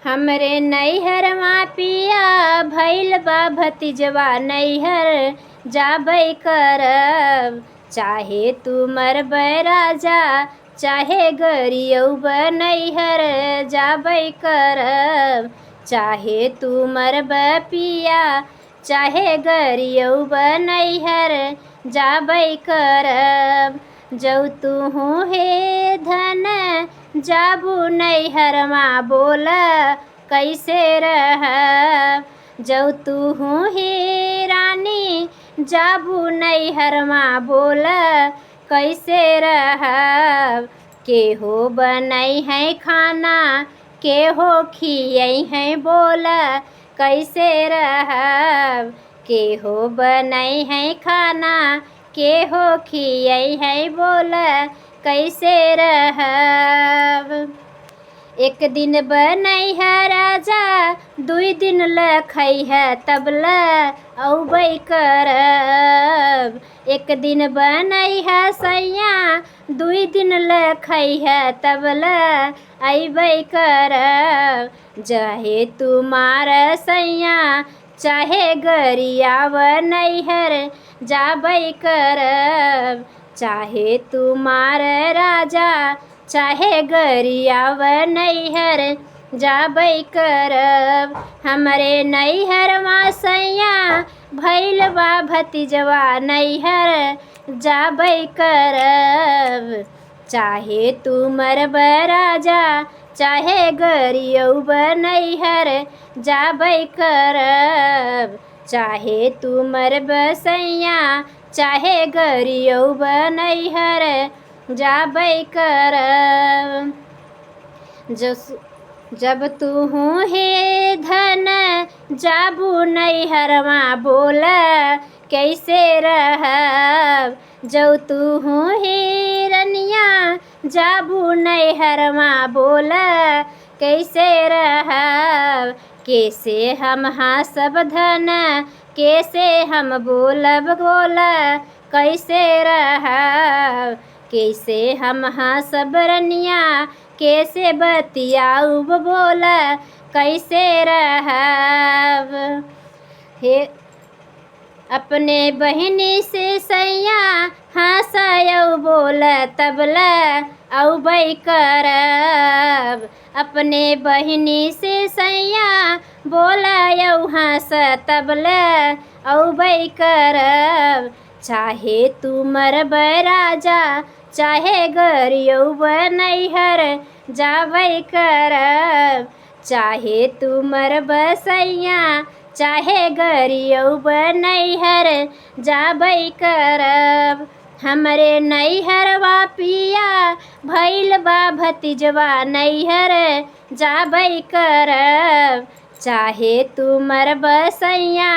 हमरे नैहर मा पिया भइल बा भतीजवा नैहर जाबै करब। चाहे तू मरबै राजा चाहे गरियौब नैहर जाबै करब। चाहे तू मरबै पिया चाहे गरियौब नैहर जाबै करब। जौ तुहु हे धन जाबू नैहर मा बोल कैसे रहब। जौ तुहु हे रानी जाबू नैहर मा बोल कैसे रहब। केहो बनै है खाना केहो खियै है बोल कैसे रहब। केहो बनै है खाना केहो खियै है बोल कैसे रहब। एक दिन बनै है राजा दुई दिन लखै है तबल औबै करब। एक दिन बनै है सैया दुई दिन लखै है तबल अइबै करब। चाहे तू मार सैया चाहे गरियाब नैहर जाबै करब। चाहे तू मार राजा चाहे गरियाब नैहर जाबै करब। हमरे नैहर मा सैया भइल बा भतीजवा नैहर जाबै करब। चाहे तू मरबै राजा चाहे गरियौब नैहर जाबै करब। चाहे तू मरबै सैया चाहे गरियौब नैहर जाबै करब। जब तुहु हे धन जाबू नैहर मा बोल कैसे रहब। जौ तुहु हे रनिया जाबू नैहर मा बोल कैसे रहब। कैसे हम हाँसब धन कैसे हम बोलब बोल कैसे रहब। कैसे हम हाँसब रनिया कैसे बतियाऊब बोल कैसे रहब। हे अपने बहिनी से सैया हँसयौ बोल तबल औबै करब। अपने बहिनी से सैया बोलयौ हँस तबल औबै करब। चाहे तू मरबै राजा चाहे गरियौब नैहर जाबै करब। चाहे तू मरबै सैया चाहे गरियौब नैहर जाबै करब। हमरे नैहर वा पिया भइल बा भतीजवा नैहर जाबै करब। चाहे तू मरबै सैया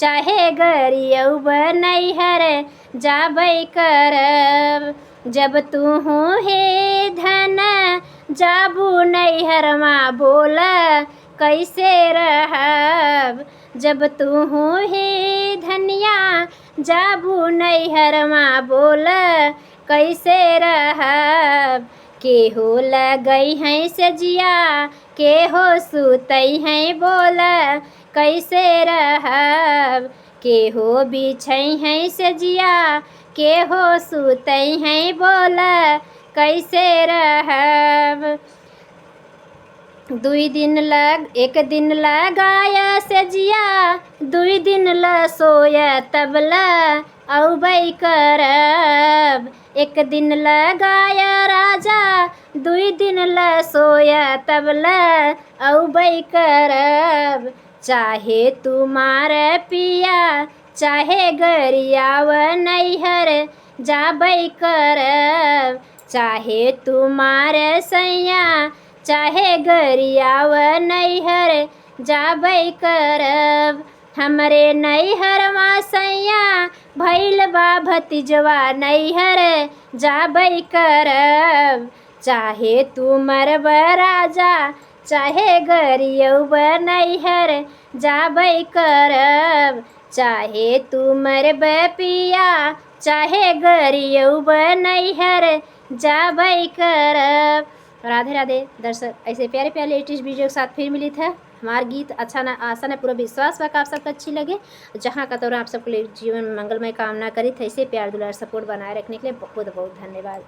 चाहे गरियौब नैहर जाबै करब। जब तुहु हे धन जाबू नैहर मा बोल कैसे रहब। जब तुहु हे धनिया जाबू नैहर मा बोल कैसे रहब। केहो लगै है सजिया केहो सुतै है बोल कैसे रहब। केहो बिछै है सजिया केहो सुतै है बोल कैसे रहब। एक दिन लगाय सजिया दुई दिन लसोय तबल औबै करब। एक दिन लगाय राजा दुई दिन लसोय तबल औबै करब। चाहे तू मार पिया चाहे गरियाब नैहर जाबै करब। चाहे तू मार सैया चाहे गरियाब नैहर जाबै करब। हमरे नैहर मा सैया भइल बा भतीजवा नैहर जाबै करब। चाहे तू मरबै राजा चाहे गरियौब नैहर जाबै करब। चाहे तू मरबै पिया चाहे गरियौब नैहर जाबै करब। राधे राधे दर्शक, ऐसे प्यारे प्यारे लेटेस्ट वीडियो के साथ फिर मिली था। हमारा गीत अच्छा ना आशा ना पूरा विश्वास बा आप सबको अच्छी लगे। जहाँ का तौर आप सबके लिए जीवन में मंगलमय कामना करी थे। ऐसे प्यार दुलार सपोर्ट बनाए रखने के लिए बहुत बहुत धन्यवाद।